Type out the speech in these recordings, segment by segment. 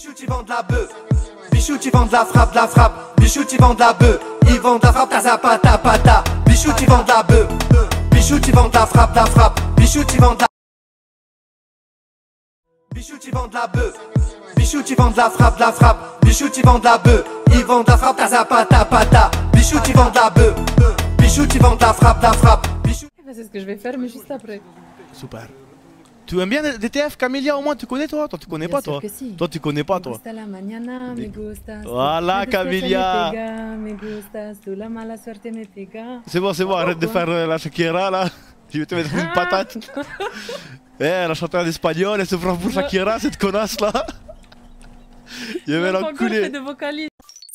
Bichou, tu vends de la bœuf. Bichou, tu vends de la frappe, de la frappe. Bichou, tu vends de la bœuf. Ils vendent de la frappe, ta zapata, pata. Bichou, tu vends de la bœuf. Bichou, tu vends de la frappe, de la frappe. Bichou, tu vends de la. Bichou, tu vends de la bœuf. Bichou, tu vends de la frappe, de la frappe. Bichou, tu vends de la bœuf. Ils vendent de la frappe, ta zapata, pata. Bichou, tu vends de la bœuf. Bichou, tu vends de la frappe, de la frappe. Bichou. C'est ce que je vais faire, mais juste après. Super. Tu aimes bien DTF, Camélia, au moins tu connais toi? Toi tu connais pas toi? Si. Toi tu connais pas toi? Voilà, Camélia. C'est bon, arrête de faire la Shakira là. Je vais te mettre une patate. Eh, elle a chanté en espagnol, elle se prend pour Shakira cette connasse là. Je vais l'enculer.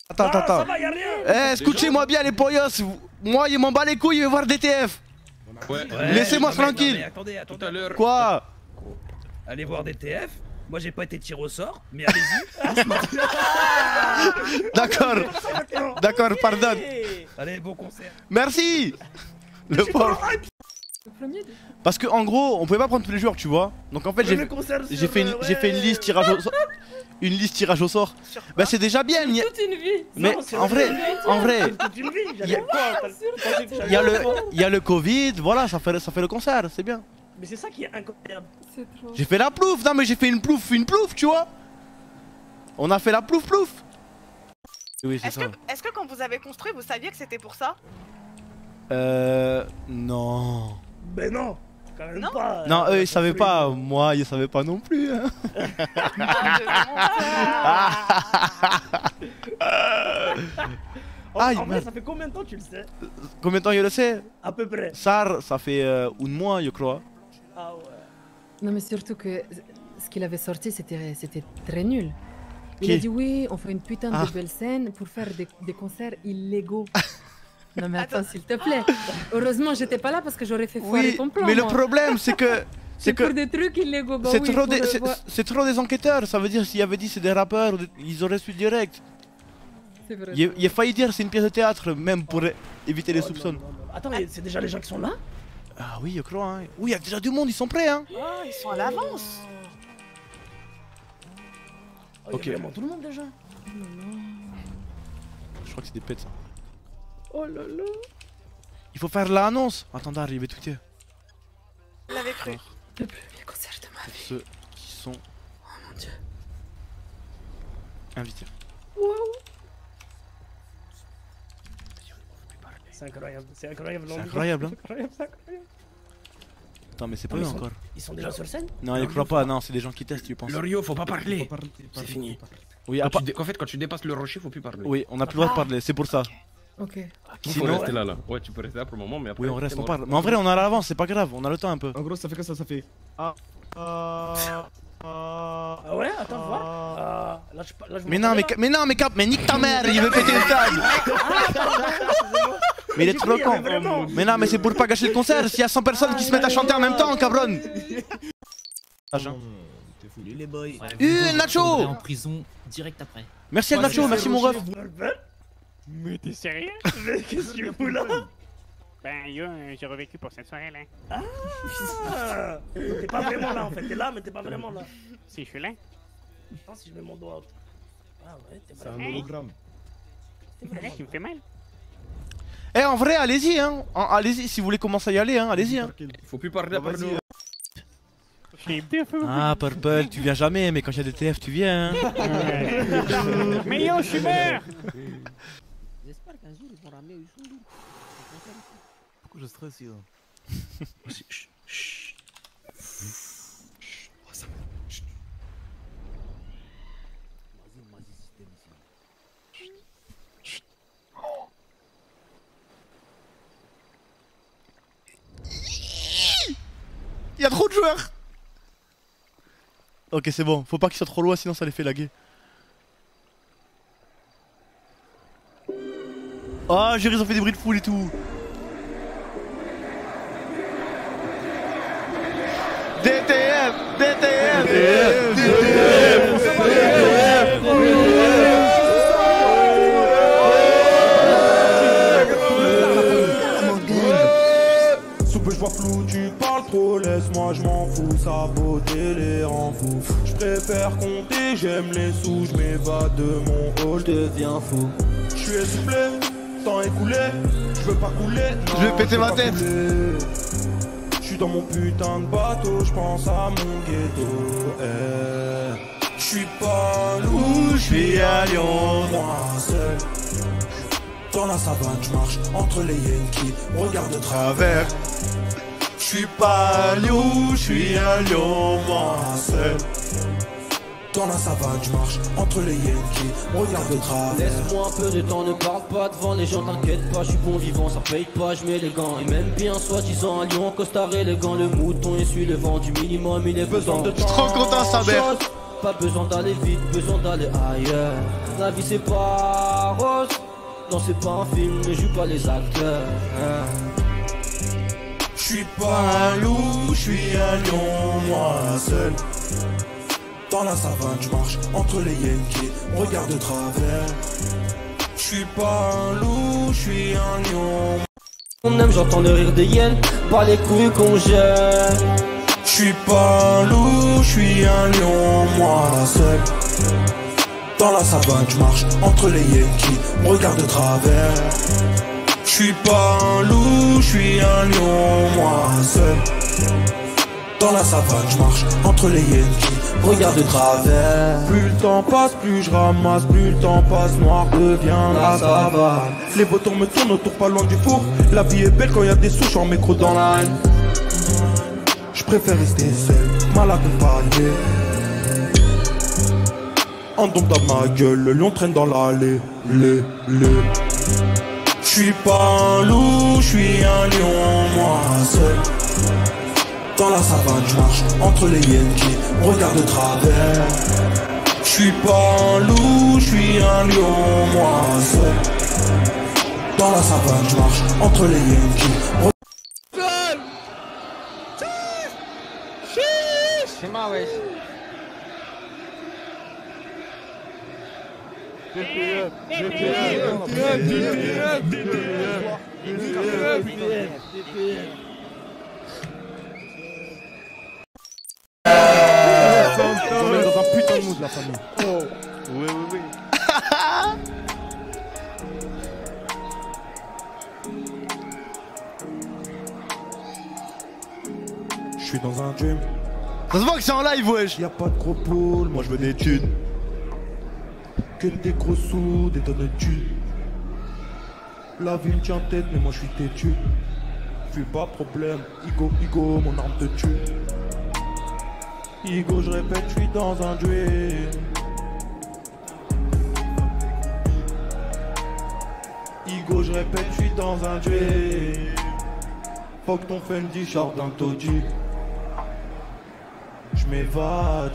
Attends. Eh, écoutez-moi bien les poyos. Moi il m'en bat les couilles, je vais voir DTF. Ouais. Laissez-moi tranquille. Attendez, tout à l'heure. Quoi? Allez voir DTF. Moi j'ai pas été tiré au sort, mais allez-y. D'accord, pardonne. Allez, bon concert. Merci. Le pauvre. Parce que en gros, on pouvait pas prendre tous les joueurs, tu vois. Donc en fait, j'ai fait une liste tirage au sort. Une liste tirage au sort. Bah c'est déjà bien. Toute une vie. Mais en vrai, il y a le Covid, voilà, ça fait le concert, c'est bien. Mais c'est ça qui est incroyable. J'ai fait la plouf, non mais j'ai fait une plouf, tu vois. On a fait la plouf. Oui, c'est ça. Est-ce que quand vous avez construit, vous saviez que c'était pour ça? Non. Ben non, quand même pas. Non, eux ils savaient pas, moi ils savaient pas non plus. Hein. En vrai, ça fait combien de temps tu le sais? Combien de temps je le sais? À peu près. Ça fait un mois, je crois. Ah ouais. Non, mais surtout que ce qu'il avait sorti, c'était très nul. Il a dit oui, on fait une putain de belle scène pour faire des concerts illégaux. Non mais attends, s'il te plaît. Heureusement, j'étais pas là parce que j'aurais fait foirer ton plan. Mais le problème, c'est que... C'est pour des trucs illégaux. Bah c'est trop des enquêteurs, ça veut dire s'il avait dit c'est des rappeurs, ils auraient su direct. C'est vrai. Il a failli dire c'est une pièce de théâtre, même pour éviter les soupçons. Attends, c'est déjà les gens qui sont là? Ah oui, je crois. Hein. Oui, il y a déjà du monde, ils sont prêts. Hein. Ah, ils sont à l'avance. Ok. Il y a vraiment tout le monde déjà. Je crois que c'est des pets ça. Oh là là. Il faut faire l'annonce. Attends, je vais tweeter. Vous l'avez cru. Le plus premier concert de ma vie. Ceux qui sont... Oh mon dieu. Invités. Waouh. C'est incroyable, c'est incroyable. C'est incroyable, hein. C'est incroyable. Attends, mais c'est pas eux encore. Ils sont déjà sur scène? Non, ils croient pas, non, c'est des gens qui testent, tu penses. Lorio, faut pas parler. C'est fini. Oui, en fait, quand tu dépasses le rocher, faut plus parler. Oui, on a plus le droit de parler, c'est pour ça. Ok. Sinon, faut rester là. Ouais, tu peux rester là pour le moment, mais après. Oui, on reste, on parle. Mais en vrai, on a l'avance, c'est pas grave, on a le temps un peu. En gros, ça fait quoi ça? Ça fait. Ah ouais, attends, voir. Mais nique ta mère, il veut péter une table. Mais il est trop con. Mais non, mais c'est pour pas gâcher le concert. S'il y a 100 personnes qui se mettent à chanter en même temps, cabron. Les boys. Nacho. En prison direct après. Merci à Nacho, merci mon ref. Mais t'es sérieux? Mais qu'est-ce que tu fous là? Ben yo, j'ai revécu pour cette soirée là. Ah. T'es pas vraiment là en fait, t'es là mais t'es pas vraiment là. Si je suis là? Attends si je mets mon doigt. Ah ouais, t'es C'est un hologramme. C'est vrai qui me fait mal. Eh en vrai, allez-y hein. Allez-y, si vous voulez commencer à y aller hein, allez-y hein. Faut plus parler après nous. Ah Purple, tu viens jamais, mais quand il y a des TF, tu viens hein. Mais yo, je suis mort. J'espère qu'un jour ils vont ramener Youssou. Pourquoi je stresse là? Il y a trop de joueurs. Ok c'est bon, faut pas qu'ils soient trop loin sinon ça les fait laguer. Oh jury ils ont fait des bruits de foule et tout. DTF Soupe je vois flou, tu parles trop, laisse-moi je m'en fous, saboter les rend fous. Je préfère compter, j'ai j'aime les sous, je m'évade de mon hall. Je deviens fou. Je suis essoufflé, temps écoulé, je veux pas couler. Je vais péter ma tête. Je suis dans mon putain de bateau, je pense à mon ghetto. Je suis pas loup, je suis à Lyon, moi seul. Dans la savane, je marche entre les Yankees, regarde de travers. Je suis pas loup, je suis un lion, moi seul. Dans la savane, je marche entre les Yankees, regarde de travers. Laisse-moi un peu de temps, ne parle pas devant les gens, t'inquiète pas, je suis bon vivant, ça paye pas, je mets les gants. Et même bien, soi-disant un lion, costard élégant, le mouton essuie le vent du minimum, il est besoin de temps. Je suis trop content, ça bête. Pas besoin d'aller vite, besoin d'aller ailleurs. La vie c'est pas rose, non c'est pas un film, ne joue pas les acteurs. Je suis pas un loup, je suis un lion, moi seul. Dans la savane, je marche entre les Yankees, regarde de travers. Je suis pas un loup, je suis un lion. On aime, j'entends le rire des hyènes, pas les couilles qu'on gère. Je suis pas un loup, je suis un lion, moi seul. Dans la savane, je marche entre les Yankees, regarde de travers. Je suis pas un loup, je suis un lion, moi seul. Dans la savane, je marche entre les Yankees, regarde de travers. Plus le temps passe, plus je ramasse, plus le temps passe, noir devient la savane. Les vautours me tournent autour pas loin du four. La vie est belle quand y a des souches en mécro dans la haine. Je préfère rester seul, mal accompagné. Indomptable ma gueule, le lion traîne dans l'allée. Je suis pas un loup, je suis un lion, moi seul. Dans la savane, je marche entre les Yankees, regarde de travers. Je suis pas un loup, je suis un lion, moi seul. Dans la savane, je marche entre les Yankees. C'est moi, wesh. On est dans un putain de mood la famille. Oh. Oui, oui, oui. Je suis dans un dream. Ça se voit que c'est en live, wesh. Y'a pas de gros poules, moi je veux des thunes. Que des gros sous, des tonnes de thunes. La vie me tient tête, mais moi je suis têtu. Fais pas problème, Igo, mon arme te tue. Igo, je répète, je suis dans un dream. Igo, je répète, je suis dans un dream. Faut que ton Fendi short d'un taudis. Je m'évade.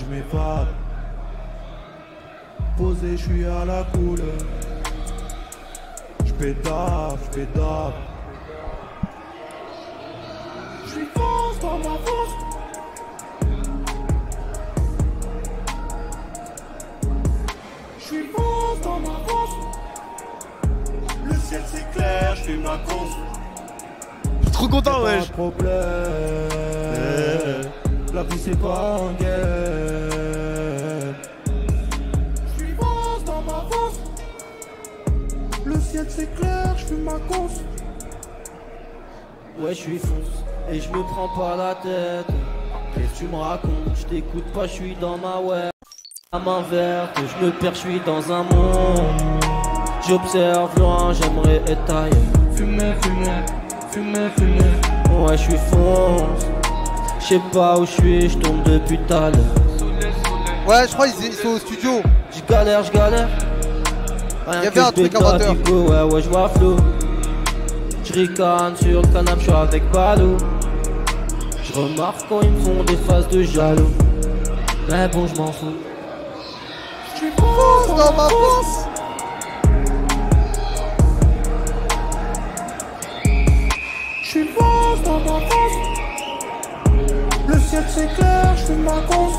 Posé, je suis à la couleur. Je pédale. Je suis fonce dans ma force. Je suis fonce dans ma force. Le ciel c'est clair, je fais ma course. Je suis trop content, wesh. Pas de problème. La vie c'est pas un game. Je suis fonce dans ma force. Le ciel c'est clair, je fais ma course. Ouais, je suis fonce et je me prends pas la tête. Qu'est-ce que tu me racontes? Je t'écoute pas, je suis dans ma web. La main verte, je me perds, je suis dans un monde. J'observe loin, j'aimerais être ailleurs. Fumer. Ouais, je suis fonce. Je sais pas où je suis, je tombe depuis tout à l'heure. Ouais, je crois qu'ils sont au studio. Je galère. Il y avait un truc amateur. Ouais, je vois flou. Je ricane sur le canapé, je suis avec Balou. Je remarque quand ils me font des faces de jaloux. Mais bon, je m'en fous. Je suis fonce dans ma force. Je suis fonce dans ma force. Le ciel c'est clair, je fais ma course.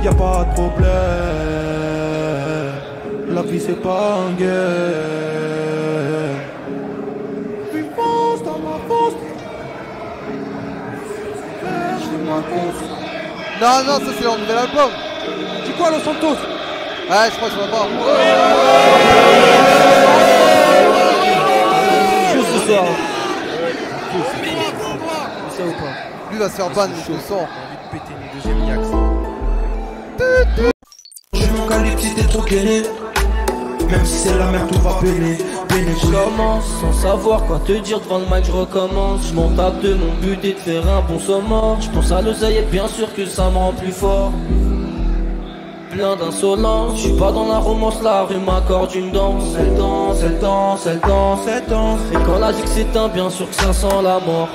Y'a pas de problème. La vie c'est pas un game. Je suis fonce dans ma force. Je fais ma course. Non, ça c'est leur nouvel album. dit quoi, Los Santos? Ouais, je crois que je vois pas. Juste ce soir. Ça ou pas? Lui va se faire ban, je le sens. Péter une deuxième yax. J'ai mon calibre si t'es trop gainé. Même si c'est la merde, tout va peiner. Je commence sans savoir quoi te dire devant le mic, je recommence. Je m'en tape de mon but est de faire un bon sommet. Je pense à l'oseille et bien sûr que ça me rend plus fort. Plein d'insolence, je suis pas dans la romance, la rue m'accorde une danse. Elle danse, elle danse, elle danse, elle danse. Et quand la zig s'éteint, bien sûr que ça sent la mort.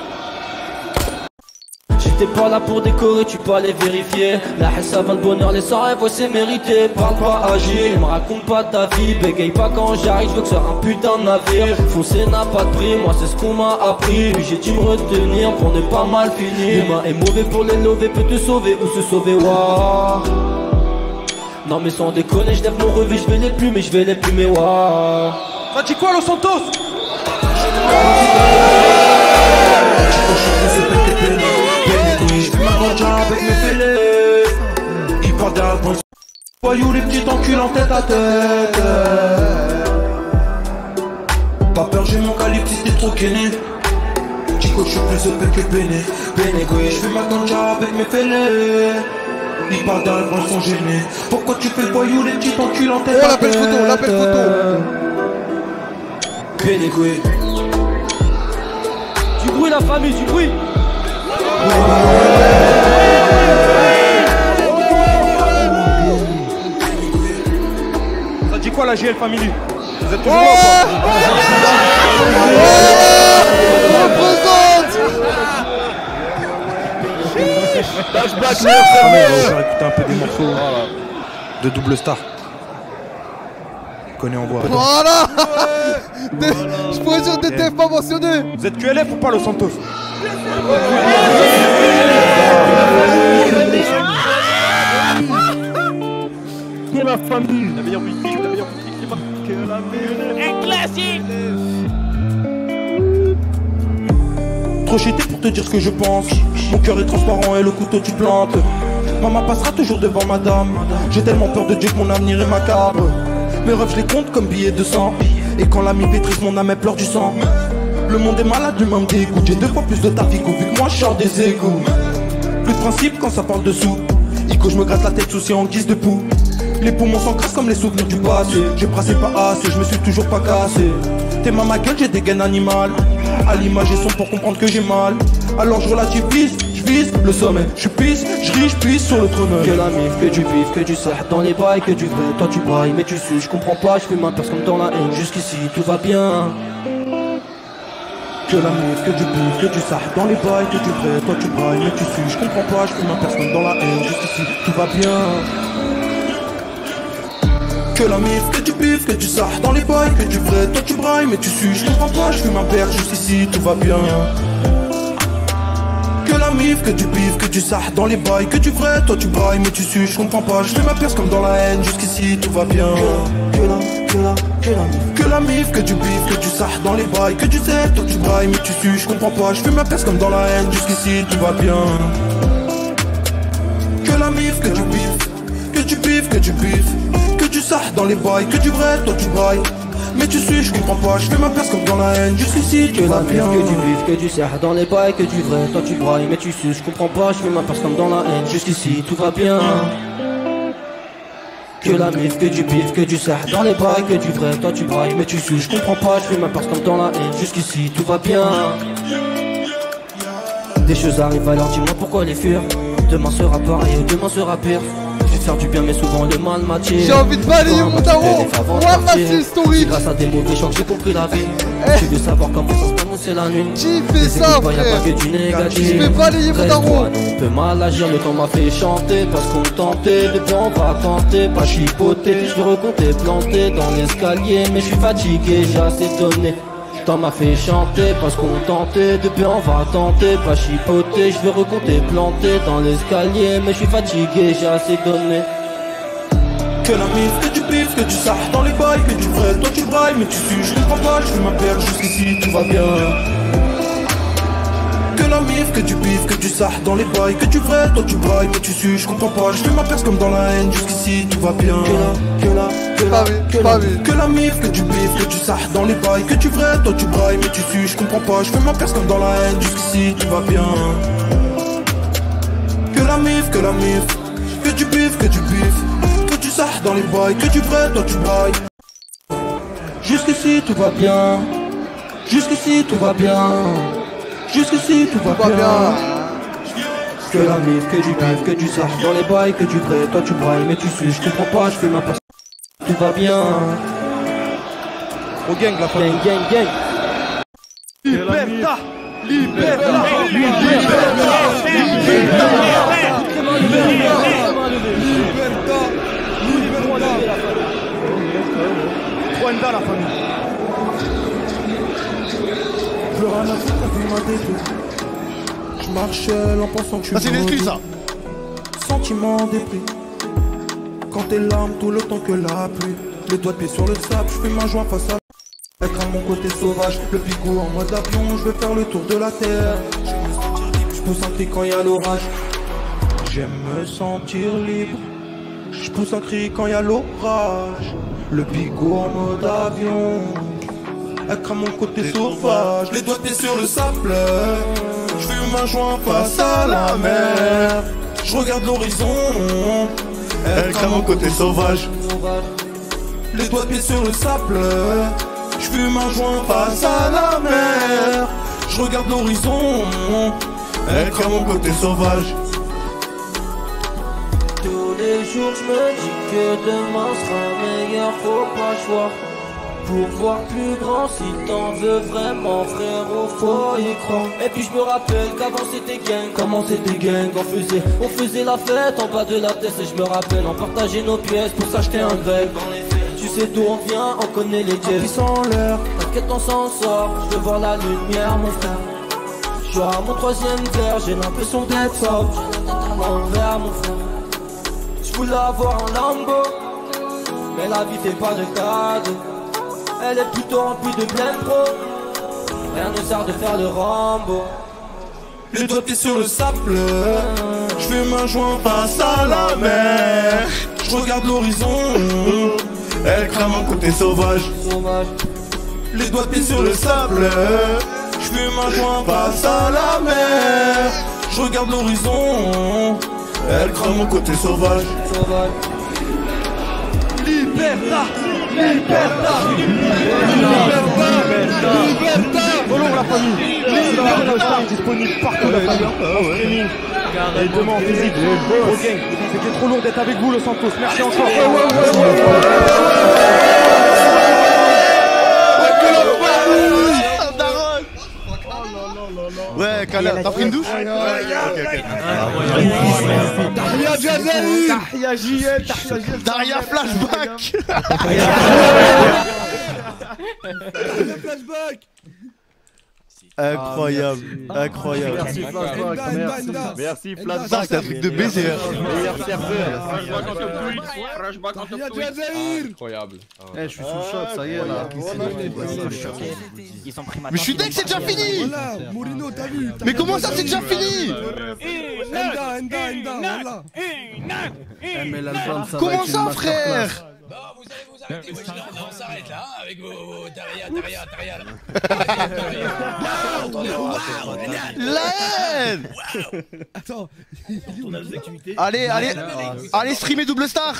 J'étais pas là pour décorer, tu peux aller vérifier. La haine ça va le bonheur, les sans rêves, ouais c'est mérité. Parle pas agile, me raconte pas ta vie. Bégaye pas quand j'arrive, je veux que ça soit un putain de navire. Foncer n'a pas de prix, moi c'est ce qu'on m'a appris. Puis j'ai dû me retenir pour ne pas mal finir. L'humain est mauvais pour les lever, peut te sauver ou se sauver, waouh. Non mais sans déconner, je lève mon revêt, je vais les plumer, je vais les plumer, waouh. Ça dit quoi, Los Santos? Je fume un ganja avec mes fêlés. Ils parlent derrière le voyou, les petits enculs en tête à tête. Pas peur, j'ai mon calibre si t'es trop gainé. Chico, je suis plus épais que peiné. Je fume un ganja avec mes fêlés. Ils parlent derrière le ils sont gênés. Pourquoi tu fais le voyou, les petits enculs en tête à tête? Oh, l'appel photo. Pénégoué. Du bruit la famille, du bruit. Ça dit quoi la GL Family? Vous êtes toujours là ou pas? Flashback, j'aurais écouté un peu des morceaux de Double Star. Connais en voix. Voilà. Je pourrais dire DTF pas mentionné. Vous êtes QLF ou pas, Los Santos? Que la famille. La meilleure musique, la meilleure musique, c'est pas que la meilleure. Un classique. Trop cheaté pour te dire ce que je pense. Mon cœur est transparent et le couteau tu plantes. Maman passera toujours devant madame. J'ai tellement peur de Dieu que mon avenir est macabre. Mes rêves je les compte comme billets de sang. Et quand l'ami pétrise mon âme elle pleure du sang. Le monde est malade, l'humain me dégoûte. J'ai 2 fois plus de trafic vu que moi je sors des égouts. Plus de principe quand ça parle de sous. Ico je me gratte la tête souci en guise de poux. Les poumons s'encrassent comme les souvenirs du passé. J'ai brassé pas assez, je me suis toujours pas cassé. T'es ma gueule, j'ai des gaines animales. À l'image et son pour comprendre que j'ai mal. Alors je relativise, je vise le sommet. Je pisse, je ris, je pisse sur le trône. Que la mif, que du bif, que du sah dans les bails, que du vrai. Toi tu brailles, mais tu suis, je comprends pas, je fais ma perce comme dans la haine. Jusqu'ici tout va bien. Que la mif, que du bif, que du sah dans les bails, que du vrai. Toi tu brailles, mais tu suis, je comprends pas, je fais ma perce comme dans la haine. Jusqu'ici tout va bien. Que la mif, que du bif, que du sah dans les bails, que du vrai, toi tu brailles, mais tu suis, je comprends pas, je fume ma paire, jusqu'ici tout va bien. Que la mif, que du bif, que du sah dans les bails, que du vrai, toi tu brailles, mais tu suis, je comprends pas, je fais ma perce comme dans la haine, jusqu'ici tout va bien. Que la mif, que du bif, que du sah dans les bails, que du zèle, toi tu brailles, mais tu suis, je comprends pas, je fais ma perce comme dans la haine, jusqu'ici tout va bien. Que la mif, que du bif, que du bif, que du bif. Que du sah dans les bails, que du vrai, toi tu brailles. Mais tu suis, je comprends pas, je fais ma place comme dans la haine, jusqu'ici tout va bien. Que du bif, que du sah dans les bails, que du vrai, toi tu brailles. Mais tu suis, je comprends pas, je fais ma place comme dans la haine, jusqu'ici tout va bien. Que la mif, que du bif, que du sah dans les bails, que du vrai, toi tu brailles. Mais tu suis, je comprends pas, je fais ma place comme dans la haine, jusqu'ici tout va bien. Des choses arrivent alors dis-moi pourquoi les fuir. Demain sera pareil, demain sera pire. J'ai faire du bien mais souvent le mal m'attire. J'ai envie de balayer mon daron. Moi ma historique. Grâce à des mauvais chocs j'ai compris la vie. Tu veux savoir comment ça se passe c'est la nuit. Qui fait ça frère? Y'a pas que du négatif. Je vais balayer mon daron. On peut mal agir, le temps m'a fait chanter. Parce qu'on tentait, depuis on va tenter. Pas chipoter, je veux recompter, planter dans l'escalier. Mais je suis fatigué, j'ai assez donné. Temps m'a fait chanter parce qu'on tentait, depuis on va tenter, pas chipoter, je veux recompter, planter dans l'escalier, mais je suis fatigué, j'ai assez donné. Que la mif, que du bif, que du sah dans les bails, que du vrai, toi tu brailles, mais tu suis, je comprends pas, je fais ma paire, jusqu'ici tout va bien. Que la mif, que du bif, que du sah dans les bails. Que du vrai, toi tu brailles, mais tu sues, je comprends pas. Je fais ma perce comme dans la haine, jusqu'ici tout va bien. Que la mif, que du bif, que du sah dans les bails. Que du vrai, toi tu brailles, mais tu sues, je comprends pas. Je fais ma perce comme dans la haine, jusqu'ici tout va bien. Que la mif, que du bif, que du bif. Que du sah dans les bails, que du vrai, toi tu brailles. Jusqu'ici tout va bien. Jusqu'ici tout va bien. Jusqu'ici tout va bien. Que la mif, que du bif, que du sah dans les bails, que du vrai, toi tu brailles, mais tu suis, je comprends pas, je fais ma personne. Tout va bien. Au gang la famille. Gang. Liberta. Rwanda la famille. Je rien à foutre quand il m'a détruit. Je marche en pensant que je suis c'est une excuse ça. Sentiment dépris. Quand tes larmes tout le temps que la pluie. Les doigts de pied sur le sable, je fais ma joie face à être à mon côté sauvage. Le bigot en mode avion, je vais faire le tour de la terre. Je pousse un cri quand il y a l'orage. J'aime me sentir libre. Je pousse un cri quand il y a l'orage. Le bigot en mode avion. Être à mon côté sauvage. Les doigts de pied sur le sable. Je fume ma joint face à la mer. Je regarde l'horizon. Être à mon côté sauvage. Les doigts de pied sur le sable. Je fume un joint face à la mer. Je regarde l'horizon. Être à mon côté sauvage. Tous les jours je me dis que demain sera meilleur, faut pas choisir. Pour voir plus grand, si t'en veux vraiment frérot, faut y croire. Et puis je me rappelle qu'avant c'était gang. Comment c'était gang, on faisait la fête en bas de la tête. Et je me rappelle, on partageait nos pièces pour s'acheter un grec. Tu sais d'où on vient, on connaît les jets. Ils sont en l'air, t'inquiète on s'en sort. Je veux voir la lumière mon frère. Je suis à mon troisième verre, j'ai l'impression d'être sobre. J'ai la tête à l'envers mon frère. Je voulais avoir un Lambo, mais la vie fait pas de cadeau. Elle est plutôt remplie de plein pro. Rien ne sert de faire le Rambo. Les doigts de pied sur le sable. Je fume un joint face à la mer. Je regarde l'horizon. Elle crame mon côté sauvage. Les doigts de pied sur le sable. Je fume un joint face à la mer. Je regarde l'horizon. Elle crame mon côté sauvage. Liberta. Volant la famille. Liberta disponible partout la famille. En streaming. Et demain en physique. Au gang. C'était trop long d'être avec vous, le Santos. Merci encore. Ouais, Kala, t'as pris une douche? Tahia Jazair. Tahia JL. Tahia Flashback. Flashback. Incroyable. Merci Flashback. Merci Flashback. Ça c'est un truc de baiser. Meilleur serveur. Tahia Jazair. Incroyable. Eh, je suis sous le choc, ça y est là. Mais je suis deg, c'est déjà fini. Voilà, Mourinho, t'as vu? Mais comment ça, c'est déjà fini? Enda, voilà. Comment ça, frère? Bon, vous arrêtez, on s'arrête là, avec vos Taria. La haine. Attends, Allez, streamer Double Star.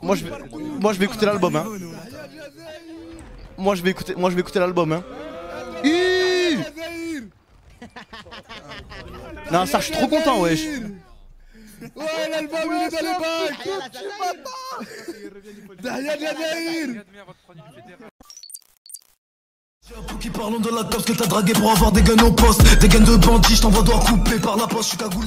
Moi je vais écouter l'album hein. Moi je vais écouter l'album hein. Non ça je suis trop content wesh. Ouais l'album il est dans les bacs. Tahia Jazair. Qui parlons de la cause que t'as dragué pour avoir des guns au poste. Des guns de bandits, je t'envoie doigts coupés par la poste, je suis cagoulé.